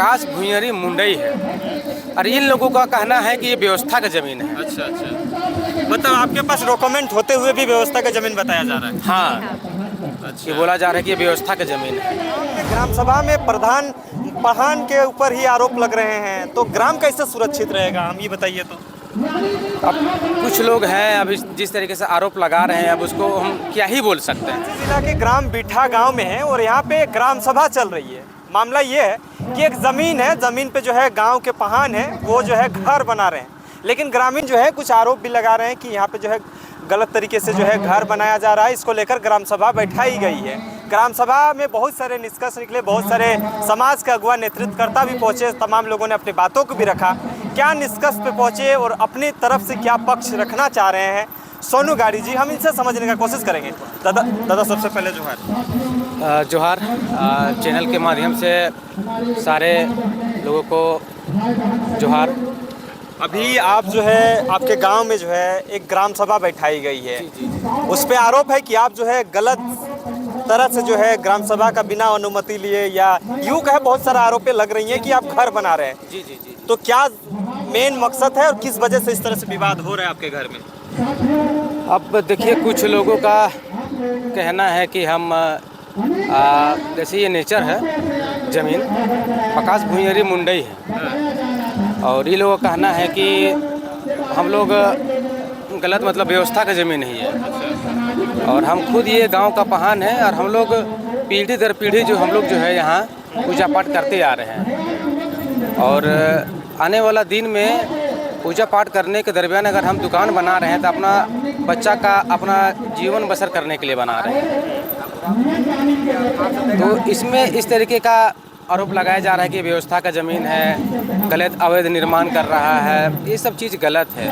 प्रकाश भुइयरी मुंडई है और इन लोगों का कहना है कि ये व्यवस्था का ज़मीन है। अच्छा अच्छा, मतलब आपके पास डॉक्यूमेंट होते हुए भी व्यवस्था का जमीन बताया जा रहा है। हाँ, अच्छा, ये बोला जा रहा है कि ये व्यवस्था का ज़मीन है। ग्राम सभा में प्रधान के ऊपर ही आरोप लग रहे हैं, तो ग्राम कैसे सुरक्षित रहेगा, हम ये बताइए तो। अब कुछ लोग हैं अब जिस तरीके से आरोप लगा रहे हैं, अब उसको हम क्या ही बोल सकते हैं। जिला के ग्राम बिठा गांव में है और यहाँ पे ग्राम सभा चल रही है। मामला ये है कि एक ज़मीन है, ज़मीन पे जो है गांव के पहान है, वो जो है घर बना रहे हैं, लेकिन ग्रामीण जो है कुछ आरोप भी लगा रहे हैं कि यहाँ पे जो है गलत तरीके से जो है घर बनाया जा रहा है। इसको लेकर ग्राम सभा बैठाई गई है। ग्राम सभा में बहुत सारे निष्कर्ष निकले, बहुत सारे समाज के अगुवा नेतृत्वकर्ता भी पहुँचे, तमाम लोगों ने अपनी बातों को भी रखा। क्या निष्कर्ष पे पहुँचे और अपनी तरफ से क्या पक्ष रखना चाह रहे हैं सोनू गाड़ी जी, हम इनसे समझने का कोशिश करेंगे। दादा सबसे पहले जोहार। जोहार, चैनल के माध्यम से सारे लोगों को जोहार। अभी आप जो है आपके गांव में जो है एक ग्राम सभा बैठाई गई है, उस पे आरोप है कि आप जो है गलत तरह से जो है ग्राम सभा का बिना अनुमति लिए या यूँ कहे बहुत सारा आरोपें लग रही हैं कि आप घर बना रहे हैं। जी जी जी। तो क्या मेन मकसद है और किस वजह से इस तरह से विवाद हो रहा है आपके घर में? अब देखिए, कुछ लोगों का कहना है कि हम जैसे ये नेचर है ज़मीन प्रकाश भुइयरी मुंडई है और ये लोगों का कहना है कि हम लोग गलत मतलब व्यवस्था का ज़मीन ही है और हम खुद ये गांव का पहान है और हम लोग पीढ़ी दर पीढ़ी जो हम लोग जो है यहाँ पूजा पाठ करते आ रहे हैं और आने वाला दिन में पूजा पाठ करने के दरमियान अगर हम दुकान बना रहे हैं तो अपना बच्चा का अपना जीवन बसर करने के लिए बना रहे हैं। तो इसमें इस तरीके का आरोप लगाया जा रहा है कि व्यवस्था का ज़मीन है, गलत अवैध निर्माण कर रहा है, ये सब चीज़ गलत है।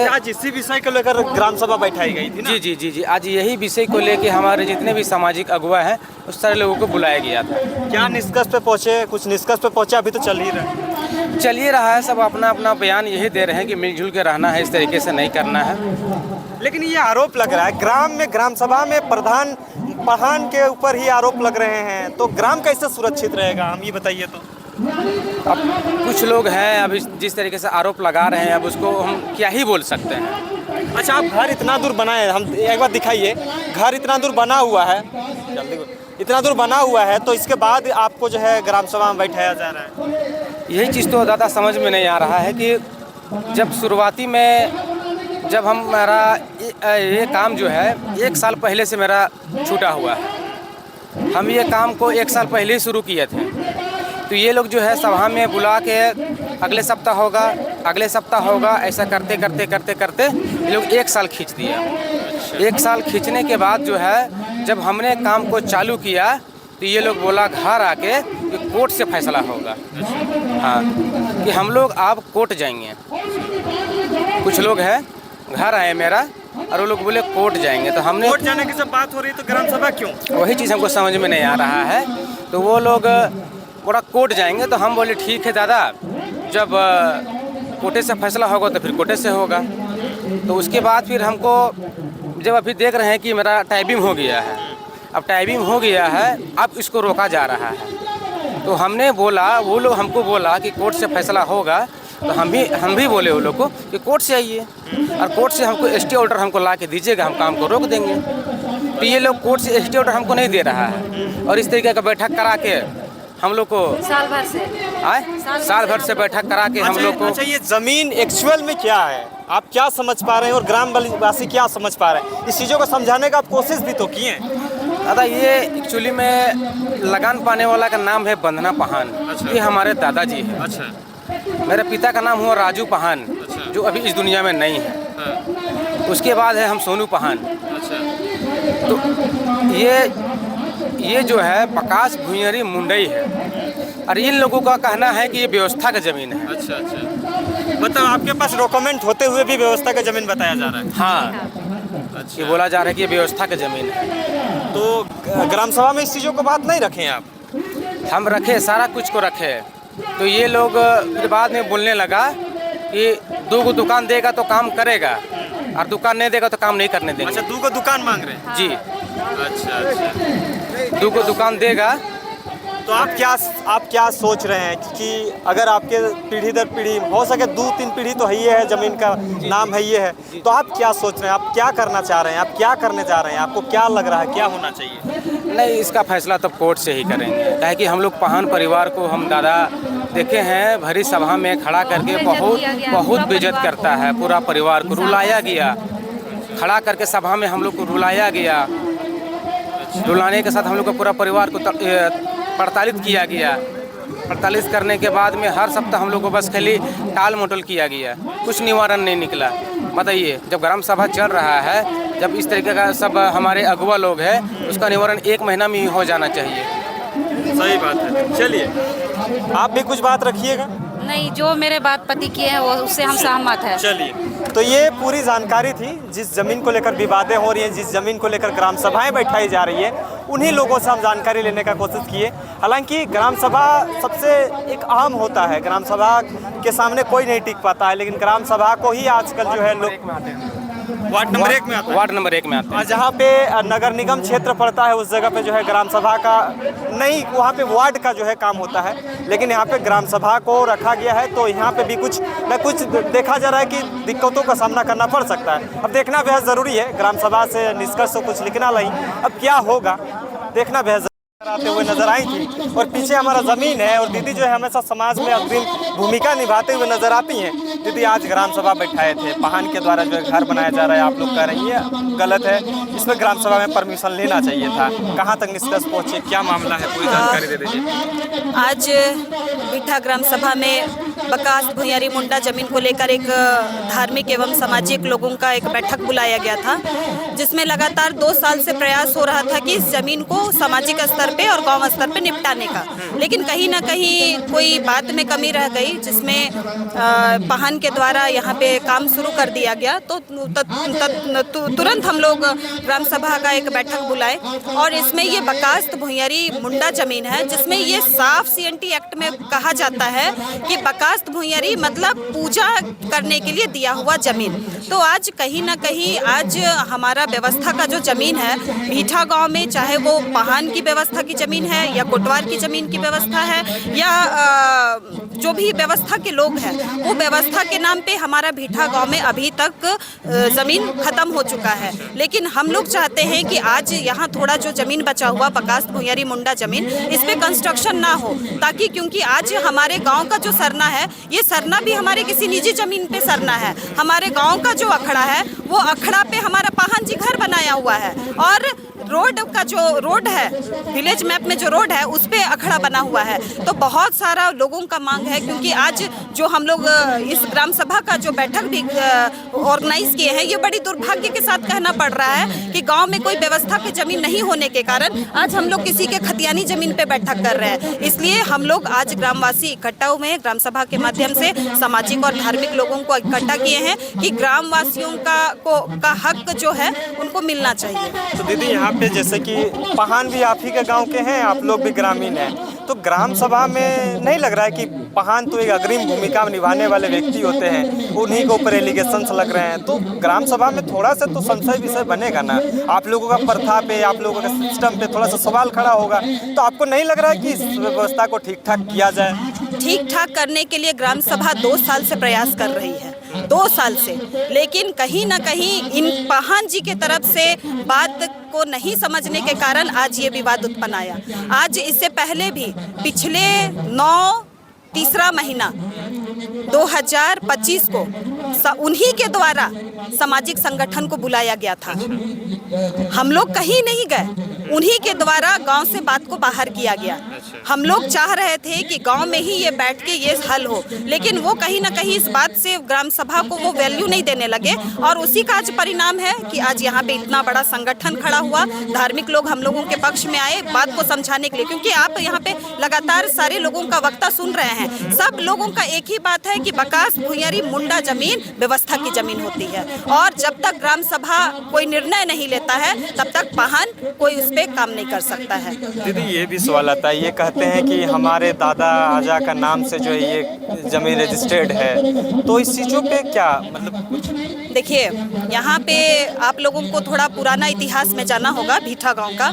आज इसी विषय को लेकर ग्राम सभा बैठाई गई थी ना? जी जी जी जी, आज यही विषय को लेके हमारे जितने भी सामाजिक अगुवा हैं उस सारे लोगों को बुलाया गया था। क्या निष्कर्ष पे पहुँचे? कुछ निष्कर्ष पे पहुँचे? अभी तो चल ही रहा है। चलिए रहा है, सब अपना अपना बयान यही दे रहे हैं कि मिलजुल के रहना है, इस तरीके से नहीं करना है। लेकिन ये आरोप लग रहा है ग्राम सभा में प्रधान के ऊपर ही आरोप लग रहे हैं, तो ग्राम कैसे सुरक्षित रहेगा, हम ये बताइए तो। अब कुछ लोग हैं अब जिस तरीके से आरोप लगा रहे हैं, अब उसको हम क्या ही बोल सकते हैं। अच्छा, आप घर इतना दूर बनाए, हम एक बार दिखाइए, घर इतना दूर बना हुआ है, इतना दूर बना हुआ है, तो इसके बाद आपको जो है ग्राम सभा में बैठाया जा रहा है। यही चीज़ तो ज़्यादा समझ में नहीं आ रहा है कि जब शुरुआती में जब मेरा ये काम जो है 1 साल पहले से मेरा छूटा हुआ है, हम ये काम को 1 साल पहले ही शुरू किए थे, तो ये लोग जो है सभा में बुला के अगले सप्ताह होगा, अगले सप्ताह होगा, ऐसा करते करते करते करते ये लोग 1 साल खींच दिए। 1 साल खींचने के बाद जो है जब हमने काम को चालू किया तो ये लोग बोला घर आके कि कोर्ट से फैसला होगा। हाँ, कि हम लोग अब कोर्ट जाएंगे। कुछ लोग हैं घर आए मेरा और वो लोग बोले कोर्ट जाएंगे, तो हमने कोर्ट जाने की जब बात हो रही है तो ग्राम सभा क्यों? वही चीज़ हमको समझ में नहीं आ रहा है। तो वो लोग पूरा कोर्ट जाएंगे, तो हम बोले ठीक है दादा, जब कोर्ट से फैसला होगा तो फिर कोर्ट से होगा। तो उसके बाद फिर हमको जब अभी देख रहे हैं कि मेरा टाइमिंग हो गया है, अब टाइमिंग हो गया है, अब इसको रोका जा रहा है, तो हमने बोला, वो लोग हमको बोला कि कोर्ट से फैसला होगा, तो हम भी बोले वो लोग को कि कोर्ट से आइए और कोर्ट से हमको स्टे ऑर्डर हमको ला के दीजिएगा, हम काम को रोक देंगे। तो ये लोग कोर्ट से स्टे ऑर्डर हमको नहीं दे रहा है और इस तरीके का बैठक करा के हम लोग को साल भर से बैठक करा के हम लोग को। अच्छा, ये ज़मीन एक्चुअल में क्या है, आप क्या समझ पा रहे हैं और ग्रामवासी क्या समझ पा रहे हैं, इस चीज़ों को समझाने का आप कोशिश भी तो किए हैं। दादा, ये एक्चुअली में लगान पाने वाला का नाम है बंधना पहान। अच्छा। ये हमारे दादाजी है। अच्छा। मेरे पिता का नाम हुआ राजू पहान। अच्छा। जो अभी इस दुनिया में नहीं है। हाँ। उसके बाद है हम सोनू पहान। अच्छा। तो ये जो है प्रकाश भुइयरी मुंडई है और इन लोगों का कहना है कि ये व्यवस्था का ज़मीन है। अच्छा अच्छा, मतलब आपके पास डॉक्यूमेंट होते हुए भी व्यवस्था का ज़मीन बताया जा रहा है? हाँ। अच्छा। ये बोला जा रहा है कि ये व्यवस्था का ज़मीन है। तो ग्राम सभा में इस चीज़ों को बात नहीं रखें आप? हम रखे, सारा कुछ को रखे। तो ये लोग फिर बाद में बोलने लगा कि 2 दुकान देगा तो काम करेगा और दुकान नहीं देगा तो काम नहीं करने देंगे। अच्छा, 2 दुकान मांग रहे हैं? जी। अच्छा अच्छा, 2 दुकान देगा तो आप क्या सोच रहे हैं कि अगर आपके पीढ़ी दर पीढ़ी हो सके 2-3 पीढ़ी तो है ही है, ज़मीन का नाम है ये है, तो आप क्या सोच रहे हैं, आप क्या करना चाह रहे हैं, आप क्या करने जा रहे हैं, आपको क्या लग रहा है क्या होना चाहिए? नहीं, इसका फैसला तो कोर्ट से ही करेंगे। काहे कि हम लोग पाहन परिवार को हम दादा देखे हैं, भरी सभा में खड़ा करके बहुत बेइज्जत करता है, पूरा परिवार को रुलाया गया, खड़ा करके सभा में हम लोग को रुलाया गया, रुलाने के साथ हम लोग का पूरा परिवार को प्रताड़ित किया गया। प्रताड़ित करने के बाद में हर सप्ताह हम लोग को बस खाली टाल मटोल किया गया, कुछ निवारण नहीं निकला। बताइए, जब ग्राम सभा चल रहा है, जब इस तरीके का सब हमारे अगुआ लोग हैं, उसका निवारण 1 महीना में ही हो जाना चाहिए। सही बात है। चलिए, आप भी कुछ बात रखिएगा। नहीं, जो मेरे बात पति किए हैं वो उससे हम सहमत है। चलिए, तो ये पूरी जानकारी थी जिस ज़मीन को लेकर विवादें हो रही हैं, जिस ज़मीन को लेकर ग्राम सभाएं बैठाई जा रही है, उन्हीं लोगों से हम जानकारी लेने का कोशिश किए। हालांकि ग्राम सभा सबसे एक अहम होता है, ग्राम सभा के सामने कोई नहीं टिक पाता है, लेकिन ग्राम सभा को ही आजकल जो है लोग वार्ड नंबर 1 में आता है। वार्ड नंबर 1 में आता है। जहाँ पे नगर निगम क्षेत्र पड़ता है उस जगह पे जो है ग्राम सभा का नहीं, वहाँ पे वार्ड का जो है काम होता है, लेकिन यहाँ पे ग्राम सभा को रखा गया है। तो यहाँ पे भी कुछ न कुछ देखा जा रहा है कि दिक्कतों का सामना करना पड़ सकता है। अब देखना बेहद ज़रूरी है, ग्राम सभा से निष्कर्ष तो कुछ निकला नहीं, अब क्या होगा देखना बेहद आते हुए नजर आई थी। और पीछे हमारा ज़मीन है और दीदी जो है हमेशा समाज में अग्रिम भूमिका निभाते हुए नजर आती हैं। दीदी आज ग्राम सभा बैठाए थे, पाहन के द्वारा जो है घर बनाया जा रहा है, आप लोग कह रही हैं गलत है, इसमें ग्राम सभा में परमिशन लेना चाहिए था, कहाँ तक निष्कर्ष पहुँचे, क्या मामला है, पूरी जानकारी दे दीजिए। आज बिठा ग्राम सभा में बकास भुइयारी मुंडा जमीन को लेकर एक धार्मिक एवं सामाजिक लोगों का एक बैठक बुलाया गया था, जिसमें लगातार 2 साल से प्रयास हो रहा था कि इस जमीन को सामाजिक स्तर पे और गांव स्तर पे निपटाने का, लेकिन कहीं ना कहीं कोई बात में कमी रह गई, जिसमें पाहन के द्वारा यहाँ पे काम शुरू कर दिया गया। तो तुरंत हम लोग ग्राम सभा का एक बैठक बुलाए और इसमें ये बकास्त भुइयारी मुंडा जमीन है, जिसमें ये साफ CNT एक्ट में कहा जाता है कि बकास्त भुइयारी मतलब पूजा करने के लिए दिया हुआ जमीन। तो आज कहीं ना कहीं आज हमारा व्यवस्था का जो जमीन है भीठा गांव में, चाहे वो पाहन की व्यवस्था की जमीन है या कोटवार की जमीन की व्यवस्था है या जो भी व्यवस्था के लोग हैं, वो व्यवस्था के नाम पे हमारा भीठा गांव में अभी तक जमीन खत्म हो चुका है। लेकिन हम लोग चाहते हैं कि आज यहाँ थोड़ा जो जमीन बचा हुआ बकास्त भुइयारी मुंडा जमीन, इस पे कंस्ट्रक्शन ना हो, ताकि क्योंकि आज हमारे गांव का जो सरना है, ये सरना भी हमारे किसी निजी जमीन पे सरना है। हमारे गांव का जो अखड़ा है, वो अखड़ा पे हमारा पाहन जी घर बनाया हुआ है और रोड का जो रोड है, विलेज मैप में जो रोड है, उस पे अखड़ा बना हुआ है। तो बहुत सारा लोगों का मांग है, क्योंकि आज जो हम लोग इस ग्राम सभा का जो बैठक भी ऑर्गेनाइज किए हैं, ये बड़ी दुर्भाग्य के साथ कहना पड़ रहा है कि गांव में कोई व्यवस्था की जमीन नहीं होने के कारण आज हम लोग किसी के खतियानी जमीन पे बैठक कर रहे हैं। इसलिए हम लोग आज ग्रामवासी इकट्ठा हुए हैं, ग्राम सभा के माध्यम से सामाजिक और धार्मिक लोगों को इकट्ठा किए हैं कि ग्रामवासियों का हक जो है उनको मिलना चाहिए। तो दीदी, यहाँ पे जैसे कि पाहन भी आप ही के गांव के हैं, आप लोग भी ग्रामीण हैं, तो ग्राम सभा में नहीं लग रहा है कि पाहन तो एक अग्रिम भूमिका निभाने वाले व्यक्ति होते हैं, उन्हीं के ऊपर एलिगेशंस लग रहे हैं, तो ग्राम सभा में थोड़ा सा तो संशय विषय बनेगा ना, आप लोगों का प्रथा पे, आप लोगों का सिस्टम पे थोड़ा सा सवाल खड़ा होगा। तो आपको नहीं लग रहा है कि इस व्यवस्था को ठीक ठाक किया जाए? ठीक ठाक करने के लिए ग्राम सभा 2 साल से प्रयास कर रही है, 2 साल से, लेकिन कहीं ना कहीं इन पाहन जी के तरफ से बात को नहीं समझने के कारण आज ये विवाद उत्पन्न आया। आज इससे पहले भी पिछले 3 महीना 2025 को उन्हीं के द्वारा सामाजिक संगठन को बुलाया गया था। हम लोग कहीं नहीं गए, उन्हीं के द्वारा गांव से बात को बाहर किया गया। हम लोग चाह रहे थे कि गांव में ही ये बैठ के ये हल हो, लेकिन वो कहीं ना कहीं इस बात से ग्राम सभा को वो वैल्यू नहीं देने लगे और उसी का आज परिणाम है कि आज यहाँ पे इतना बड़ा संगठन खड़ा हुआ, धार्मिक लोग हम लोगों के पक्ष में आए बात को समझाने के लिए, क्योंकि आप यहाँ पे लगातार सारे लोगों का वक्ता सुन रहे हैं। सब लोगों का एक ही बात है कि बकास भुइयारी मुंडा जमीन व्यवस्था की जमीन होती है और जब तक ग्राम सभा कोई निर्णय नहीं लेता है तब तक पाहन कोई उस पर काम नहीं कर सकता है। दीदी, ये भी सवाल आता है, ये कहते हैं कि हमारे दादा आजा का नाम से जो है ये जमीन रजिस्टर्ड है, तो इस चीज़ों पे क्या मतलब कुछ देखिए, यहाँ पे आप लोगों को थोड़ा पुराना इतिहास में जाना होगा भीठा गांव का।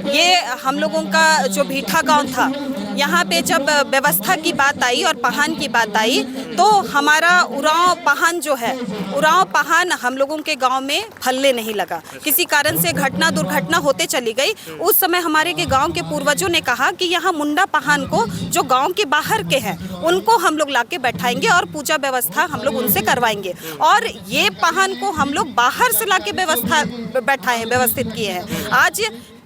ये हम लोगों का जो भीठा गांव था, यहाँ पे जब व्यवस्था की बात आई और पहान की बात आई तो हमारा उरांव पहान जो है, उरांव पहान हम लोगों के गांव में फलने नहीं लगा। किसी कारण से घटना दुर्घटना होते चली गई। उस समय हमारे के गांव के पूर्वजों ने कहा कि यहाँ मुंडा पहान को, जो गांव के बाहर के हैं, उनको हम लोग लाके बैठाएंगे और पूजा व्यवस्था हम लोग उनसे करवाएंगे। और ये पहान को हम लोग बाहर से लाके व्यवस्था बैठाए हैं, व्यवस्थित किए हैं। आज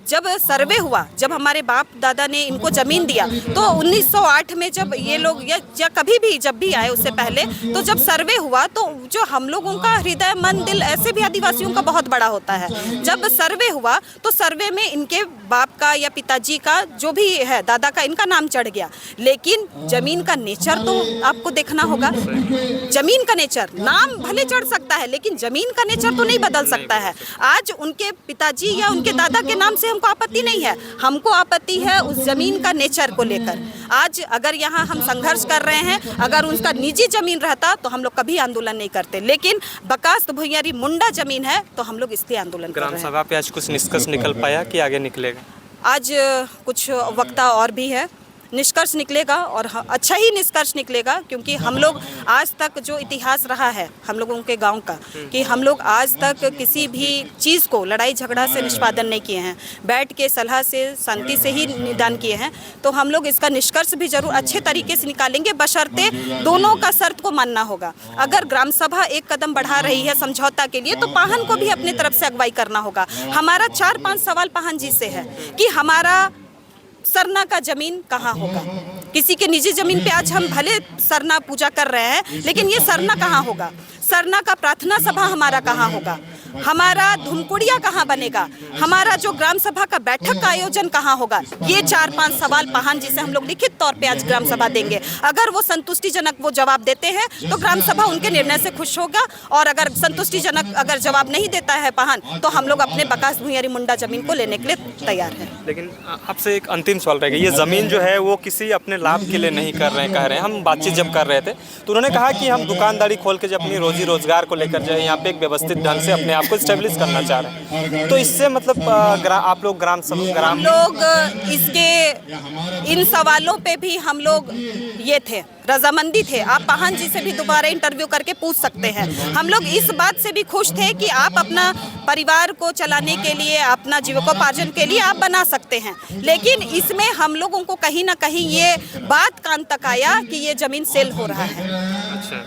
जब सर्वे हुआ, जब हमारे बाप दादा ने इनको ज़मीन दिया, तो 1908 में जब ये लोग या कभी भी जब भी आए उससे पहले, तो जब सर्वे हुआ तो जो हम लोगों का हृदय मन दिल ऐसे भी आदिवासियों का बहुत बड़ा होता है। जब सर्वे हुआ तो सर्वे में इनके बाप का या पिताजी का जो भी है, दादा का, इनका नाम चढ़ गया। लेकिन ज़मीन का नेचर तो आपको देखना होगा। ज़मीन का नेचर, नाम भले चढ़ सकता है लेकिन ज़मीन का नेचर तो नहीं बदल सकता है। आज उनके पिताजी या उनके दादा के नाम से हमको आपत्ति नहीं है, हमको आपत्ति है उस जमीन का नेचर को लेकर। आज अगर यहाँ हम संघर्ष कर रहे हैं, अगर उनका निजी जमीन रहता तो हम लोग कभी आंदोलन नहीं करते, लेकिन बकास्त भुइयारी मुंडा जमीन है तो हम लोग इसलिए आंदोलन कर रहे हैं। ग्राम सभा पे आज कुछ निष्कर्ष निकल पाया कि आगे निकलेगा? आज कुछ वक्ता और भी है, निष्कर्ष निकलेगा और अच्छा ही निष्कर्ष निकलेगा, क्योंकि हम लोग आज तक जो इतिहास रहा है हम लोगों के गांव का, कि हम लोग आज तक किसी भी चीज़ को लड़ाई झगड़ा से निष्पादन नहीं किए हैं, बैठ के सलाह से, शांति से ही निदान किए हैं। तो हम लोग इसका निष्कर्ष भी जरूर अच्छे तरीके से निकालेंगे, बशर्ते दोनों का शर्त को मानना होगा। अगर ग्राम सभा एक कदम बढ़ा रही है समझौता के लिए, तो पाहन को भी अपनी तरफ से अगुवाई करना होगा। हमारा 4-5 सवाल पाहन जी से है कि हमारा सरना का जमीन कहाँ होगा। किसी के निजी जमीन पे आज हम भले सरना पूजा कर रहे हैं, लेकिन ये सरना कहाँ होगा? सरना का प्रार्थना सभा हमारा कहाँ होगा? हमारा धुमकुड़िया कहाँ बनेगा? हमारा जो ग्राम सभा का बैठक का आयोजन कहाँ होगा? ये 4-5 सवाल पाहन जी से हम लोग लिखित तौर पे आज ग्राम सभा देंगे। अगर वो संतुष्टिजनक वो जवाब देते हैं तो ग्राम सभा उनके निर्णय से खुश होगा, और अगर संतुष्टिजनक अगर जवाब नहीं देता है पाहन, तो हम लोग अपने बकास भुइयारी मुंडा जमीन को लेने के लिए तैयार हैं। लेकिन आपसे एक अंतिम सवाल रहेगा, ये ज़मीन जो है वो किसी अपने लाभ के लिए नहीं कर रहे हैं, कह रहे हैं। हम बातचीत जब कर रहे थे तो उन्होंने कहा कि हम दुकानदारी खोल के जब अपनी रोजी रोजगार को लेकर जो है यहाँ पे एक व्यवस्थित ढंग से अपने आप को स्टेब्लिश करना चाह रहे हैं। तो इससे मतलब आप लोग हम लोग इसके इन सवालों पे भी हम लोग ये थे, रजामंदी थे। आप पाहन जी से भी दोबारा इंटरव्यू करके पूछ सकते हैं। हम लोग इस बात से भी खुश थे कि आप अपना परिवार को चलाने के लिए, अपना जीविकोपार्जन के लिए आप बना सकते हैं, लेकिन इसमें हम लोगों को कहीं ना कहीं ये बात कान तक आया कि ये जमीन सेल हो रहा है।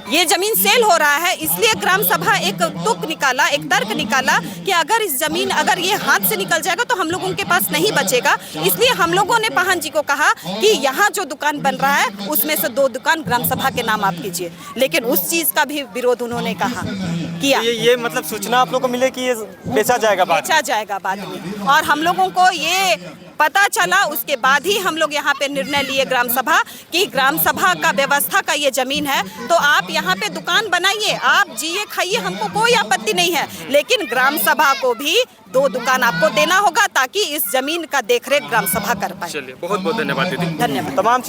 ये जमीन सेल हो रहा है, इसलिए ग्राम सभा एक तुक निकाला, एक तर्क निकाला कि अगर इस जमीन, अगर ये हाथ से निकल जाएगा तो हम लोगों के पास नहीं बचेगा। इसलिए हम लोगों ने पाहन जी को कहा कि यहाँ जो दुकान बन रहा है उसमें से 2 दुकान ग्राम सभा के नाम आप कीजिए, लेकिन उस चीज का भी विरोध उन्होंने कहा किया। ये मतलब सूचना आप लोगों को मिले कि ये बेचा जाएगा बाद में, और हम लोगों को ये पता चला, उसके बाद ही हम लोग यहाँ पे निर्णय लिए ग्राम सभा कि ग्राम सभा का व्यवस्था का ये जमीन है, तो आप यहाँ पे दुकान बनाइए, आप जिए खाइए, हमको कोई आपत्ति नहीं है, लेकिन ग्राम सभा को भी 2 दुकान आपको देना होगा ताकि इस जमीन का देखरेख ग्राम सभा कर पाए। चलिए, बहुत बहुत धन्यवाद दीदी। धन्यवाद। तमाम